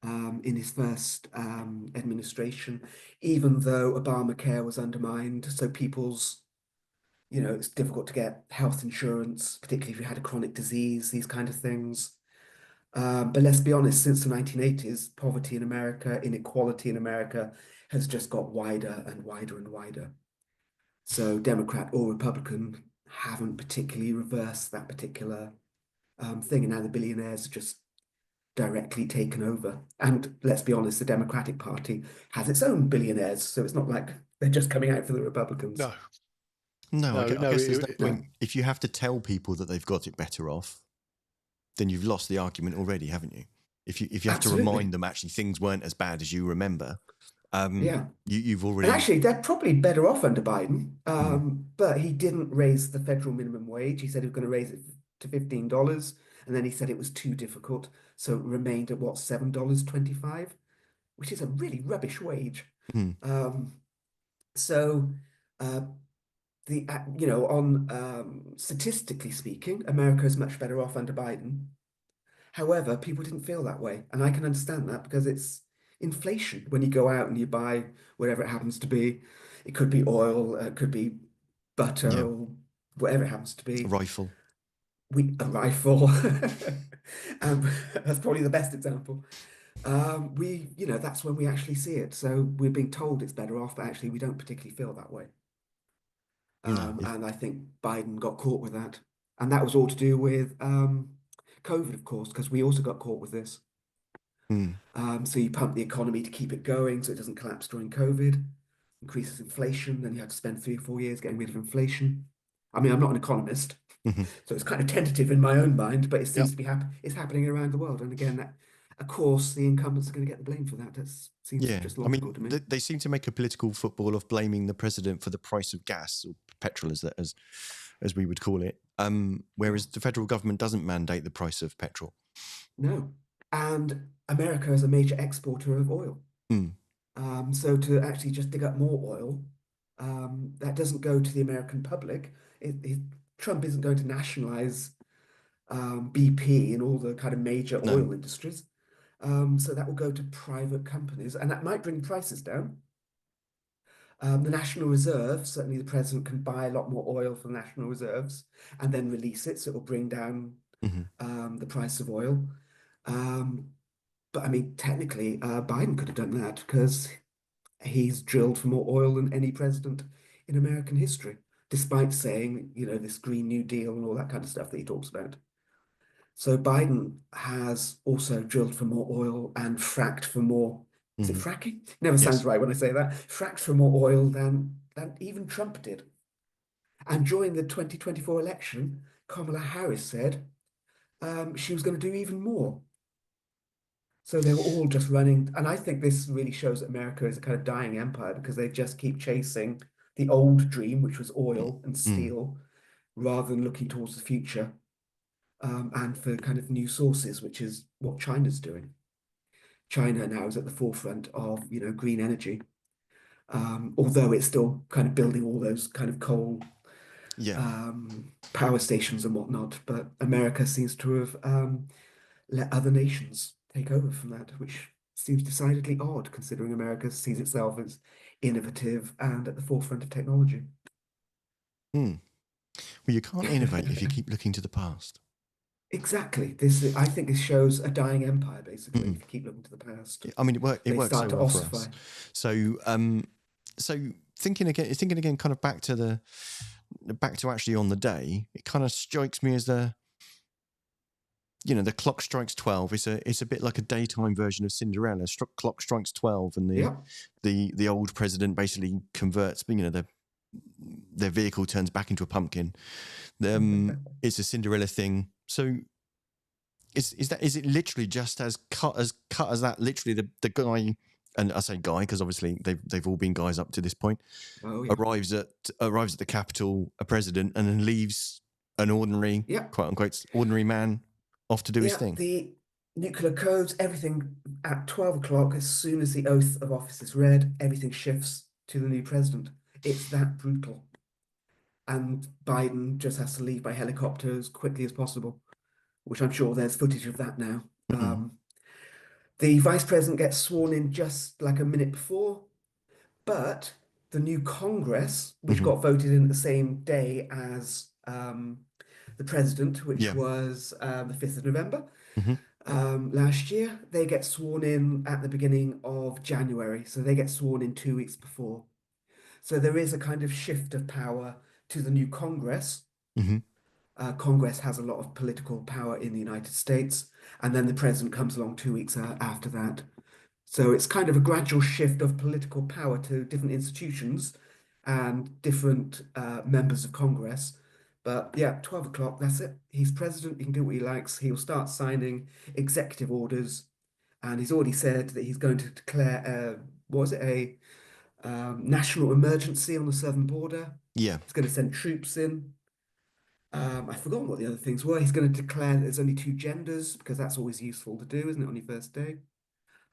in his first administration, even though Obamacare was undermined. So people's, it's difficult to get health insurance, particularly if you had a chronic disease, these kind of things. But let's be honest, since the 1980s, poverty in America, inequality in America has just got wider and wider and wider. So Democrat or Republican haven't particularly reversed that particular thing. And now the billionaires are just directly taken over. And let's be honest, the Democratic Party has its own billionaires. So it's not like they're just coming out for the Republicans.
No,
No, I
no, no.
guess there's that point.
No.
If you have to tell people that they've got it better off, then you've lost the argument already, haven't you? If you have to
Absolutely.
remind them actually things weren't as bad as you remember,
Yeah.
you've
And
already.
actually, they're probably better off under Biden.
Mm,
But he didn't raise the federal minimum wage. He said he was going to raise it to $15. And then he said it was too difficult. So it remained at what, $7.25, which is a really rubbish wage.
mm,
Um, so uh, on statistically speaking, America is much better off under Biden. However, people didn't feel that way, and I can understand that because it's inflation. When you go out and you buy whatever it happens to be, it could be oil, it could be butter,
yeah,
or whatever it happens to
a
be.
rifle.
A rifle. That's probably the best example. That's when we actually see it. So we're being told it's better off, but actually we don't particularly feel that way.
No,
And I think Biden got caught with that. And that was all to do with COVID, of course, because we also got caught with this.
mm,
So you pump the economy to keep it going so it doesn't collapse during COVID, increases inflation, then you have to spend 3 or 4 years getting rid of inflation. I mean, I'm not an economist,
mhm.
so it's kind of tentative in my own mind, but it
Yep.
seems to be it's happening around the world. And again, that, of course, the incumbents are going to get the blame for that. That seems
Yeah,
just
I
logical
mean,
to me.
they seem to make a political football of blaming the president for the price of gas or petrol, as we would call it.
Yeah,
Whereas the federal government doesn't mandate the price of petrol.
no. And America is a major exporter of oil.
Mm,
So to actually just dig up more oil, that doesn't go to the American public. Trump isn't going to nationalize BP and all the kind of major
no.
oil industries. So that will go to private companies, and that might bring prices down. The National Reserve, certainly the president can buy a lot more oil from the National Reserves and then release it, so it will bring down
Hmm.
the price of oil. Um, but I mean, technically, Biden could have done that because he's drilled for more oil than any president in American history, despite saying, this Green New Deal and all that kind of stuff that he talks about. So Biden has also drilled for more oil and fracked for more. Is it
Hmm.
fracking? Never sounds
Yes.
right when I say that. Fracked for more oil than even Trump did. And during the 2024 election, Kamala Harris said she was going to do even more. So they were all just running. And I think this really shows that America is a kind of dying empire because they just keep chasing the old dream, which was oil and
Mm.
steel, rather than looking towards the future and for kind of new sources, which is what China's doing. China now is at the forefront of, green energy, although it's still kind of building all those kind of coal
Yeah.
power stations and whatnot. But America seems to have let other nations take over from that, which seems decidedly odd considering America sees itself as innovative and at the forefront of technology.
Mm. Well, you can't innovate if you keep looking to the past.
Exactly. I think this shows a dying empire, basically,
Mm.
if you keep looking to the past.
I mean, it
They
worked
start
so
to
well for
ossify.
us. So thinking again, kind of back to actually on the day, it kind of strikes me as the clock strikes 12. It's a bit like a daytime version of Cinderella. Clock strikes 12, and
Yeah.
the old president basically converts. Their vehicle turns back into a pumpkin. It's a Cinderella thing. So is it literally just as cut as that? Literally, the guy, and I say guy because obviously they've all been guys up to this point.
Oh, yeah.
Arrives at the Capitol, a president, and then leaves an ordinary,
Yeah.
quote unquote, ordinary man off to do his
Yeah.
thing.
The nuclear codes, everything at 12 o'clock, as soon as the oath of office is read, everything shifts to the new president. It's that brutal. and Biden just has to leave by helicopter as quickly as possible, which I'm sure there's footage of that now.
Mm-hmm.
The vice president gets sworn in just like a minute before, but the new Congress, which
Mm-hmm.
got voted in the same day as the president, which
Yeah.
was the 5th of November
Mm-hmm.
last year, they get sworn in at the beginning of January. So they get sworn in 2 weeks before. So there is a kind of shift of power to the new Congress.
Mm-hmm.
Congress has a lot of political power in the United States, and then the president comes along 2 weeks after that. So it's kind of a gradual shift of political power to different institutions and different members of Congress. But yeah, 12 o'clock, that's it. He's president, he can do what he likes. He'll start signing executive orders, and he's already said that he's going to declare, what was it, a national emergency on the southern border.
Yeah.
He's going to send troops in. I've forgotten what the other things were. He's going to declare that there's only two genders because that's always useful to do, isn't it, on your first day?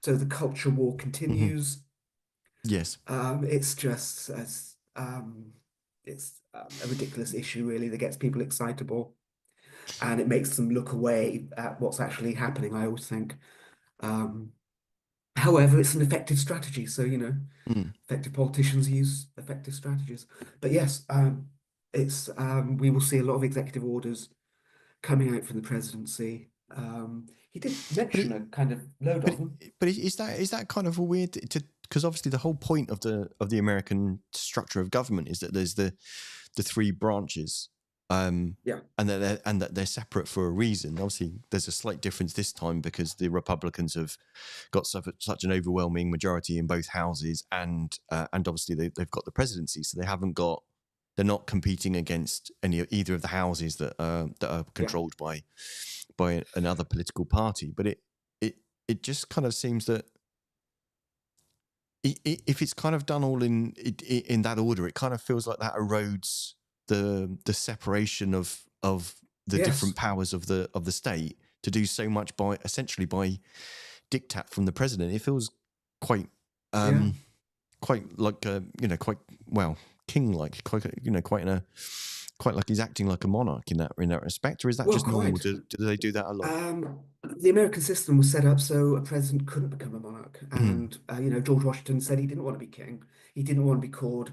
So the culture war
Mm-hmm.
continues.
Yes.
It's just it's a ridiculous issue, really, that gets people excitable and it makes them look away at what's actually happening, I always think. Um, However, it's an effective strategy. So,
Mm.
effective politicians use effective strategies. But yes, it's we will see a lot of executive orders coming out from the presidency. He did
But
mention
it,
a kind of load of them.
but is that kind of a weird to, because obviously the whole point of the American structure of government is that there's the three branches,
Yeah,
and that they're separate for a reason. Obviously, there's a slight difference this time because the Republicans have got such an overwhelming majority in both houses, and obviously they've got the presidency, so they're not competing against either of the houses that are
yeah,
controlled by another political party. But it just kind of seems that if it's kind of done all in that order, it kind of feels like that erodes the separation of the different
yes,
powers of the state to do so much by essentially by diktat from the president. It feels quite
yeah.
quite like quite well king like, quite quite like he's acting like a monarch in that respect. Or is that
Well,
just normal?
quite.
Do they do that a lot?
Um, the American system was set up so a president couldn't become a monarch,
Mm-hmm.
and George Washington said he didn't want to be king. He didn't want to be called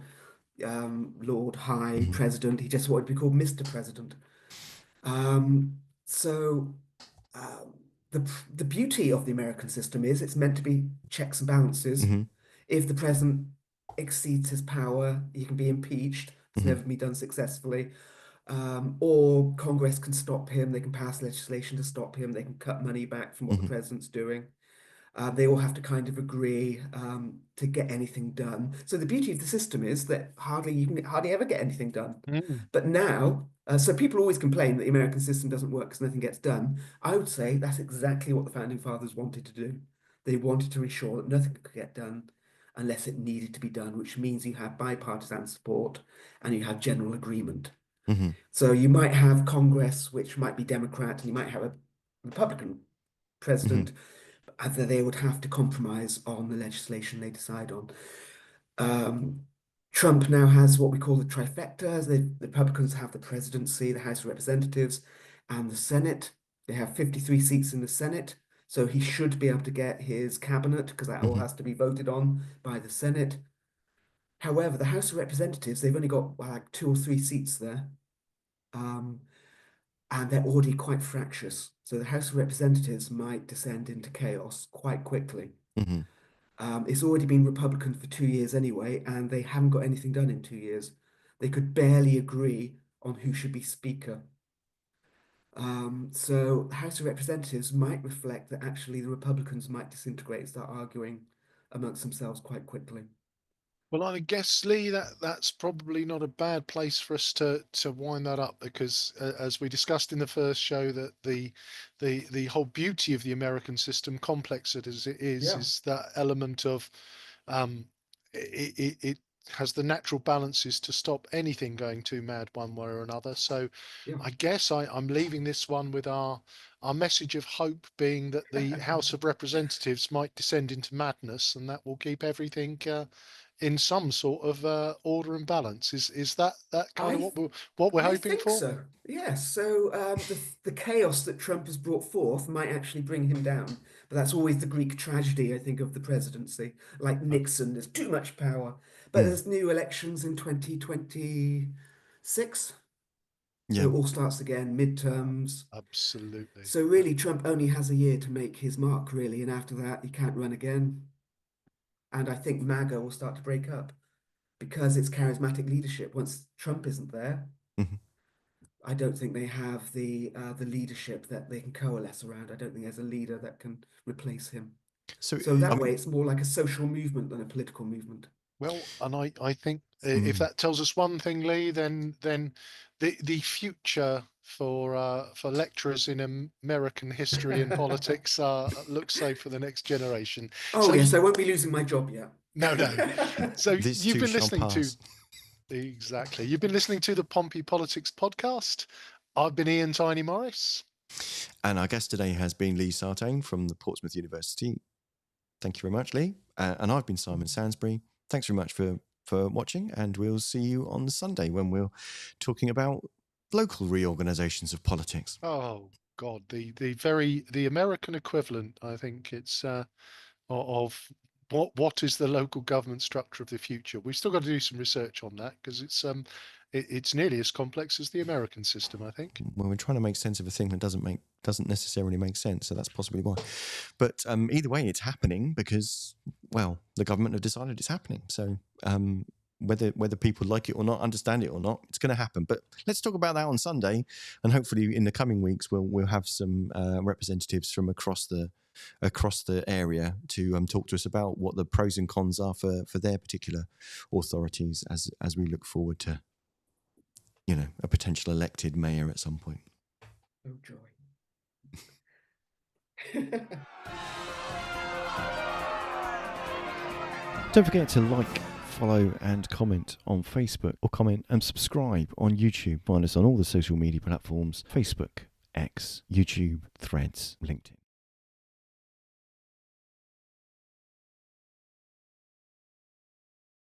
Lord High
Mm-hmm.
President. He just wanted to be called Mr. President. Um, so um, the beauty of the American system is it's meant to be checks and balances.
Mm-hmm.
If the president exceeds his power, he can be impeached. It's
Mm-hmm.
never been done successfully. Or Congress can stop him. They can pass legislation to stop him. They can cut money back from what the
Mm-hmm.
president's doing. They all have to kind of agree to get anything done. So the beauty of the system is that you can hardly ever get anything done.
Mm.
But now, so people always complain that the American system doesn't work because nothing gets done. I would say that's exactly what the founding fathers wanted to do. They wanted to ensure that nothing could get done unless it needed to be done, which means you have bipartisan support and you have general agreement.
Mm-hmm.
So you might have Congress, which might be Democrat, and you might have a Republican
Mm-hmm.
president, that they would have to compromise on the legislation they decide on. Um, Trump now has what we call the trifecta. The Republicans have the presidency, the House of Representatives, and the Senate. They have 53 seats in the Senate, so he should be able to get his cabinet because that all
Mm-hmm.
has to be voted on by the Senate. However, the House of Representatives, they've only got like 2 or 3 seats there. Um, and they're already quite fractious. So the House of Representatives might descend into chaos quite quickly.
Mm-hmm.
It's already been Republican for 2 years anyway, and they haven't got anything done in 2 years. They could barely agree on who should be Speaker. So the House of Representatives might reflect that actually the Republicans might disintegrate and start arguing amongst themselves quite quickly.
Well, I guess, Lee, that's probably not a bad place for us to wind that up because, as we discussed in the first show, that the whole beauty of the American system, complex as it
Yeah,
is that element of um, it has the natural balances to stop anything going too mad one way or another. So,
yeah.
I guess I'm leaving this one with our message of hope being that the House of Representatives might descend into madness, and that will keep everything in some sort of order and balance. Is that kind of
I
what we're
I
hoping
think
for?
so. Yes. So the chaos that Trump has brought forth might actually bring him down. But that's always the Greek tragedy, I think, of the presidency. Like
Uh,
Nixon, there's too much power. But
Mm.
there's new elections in 2026. So
Yeah.
it all starts again, midterms.
Absolutely.
So really, Trump only has a year to make his mark, really, and after that, he can't run again. And I think MAGA will start to break up because it's charismatic leadership. Once Trump isn't there,
Mhm.
I don't think they have the leadership that they can coalesce around. I don't think there's a leader that can replace him.
So,
So
I
that way,
mean,
it's more like a social movement than a political movement.
Well, and I think if
mm.
that tells us one thing, Lee, then the future for lecturers in American history and politics looks safe for the next generation.
Oh
So
yes, I won't be losing my job yet.
no. So
This
you've
too
been
shall
listening to
pass.
exactly. You've been listening to the Pompey Politics podcast. I've been Ian Tiny Morris.
And our guest today has been Lee Sartain from the Portsmouth University. Thank you very much, Lee. And I've been Simon Sansbury. Thanks very much for watching, and we'll see you on Sunday when we're talking about local reorganisations of politics.
Oh God, the American equivalent. I think it's of what is the local government structure of the future. We've still got to do some research on that because it's nearly as complex as the American system, I think.
When we're trying to make sense of a thing that doesn't necessarily make sense, so that's possibly why. But either way, it's happening because, well, the government have decided it's happening. So whether people like it or not, understand it or not, it's going to happen. But let's talk about that on Sunday, and hopefully in the coming weeks we'll have some representatives from across the area to talk to us about what the pros and cons are for their particular authorities as we look forward to, a potential elected mayor at some point.
Oh joy.
Don't forget to like, follow and comment on Facebook, or comment and subscribe on YouTube. Find us on all the social media platforms: Facebook, X, YouTube, Threads, LinkedIn.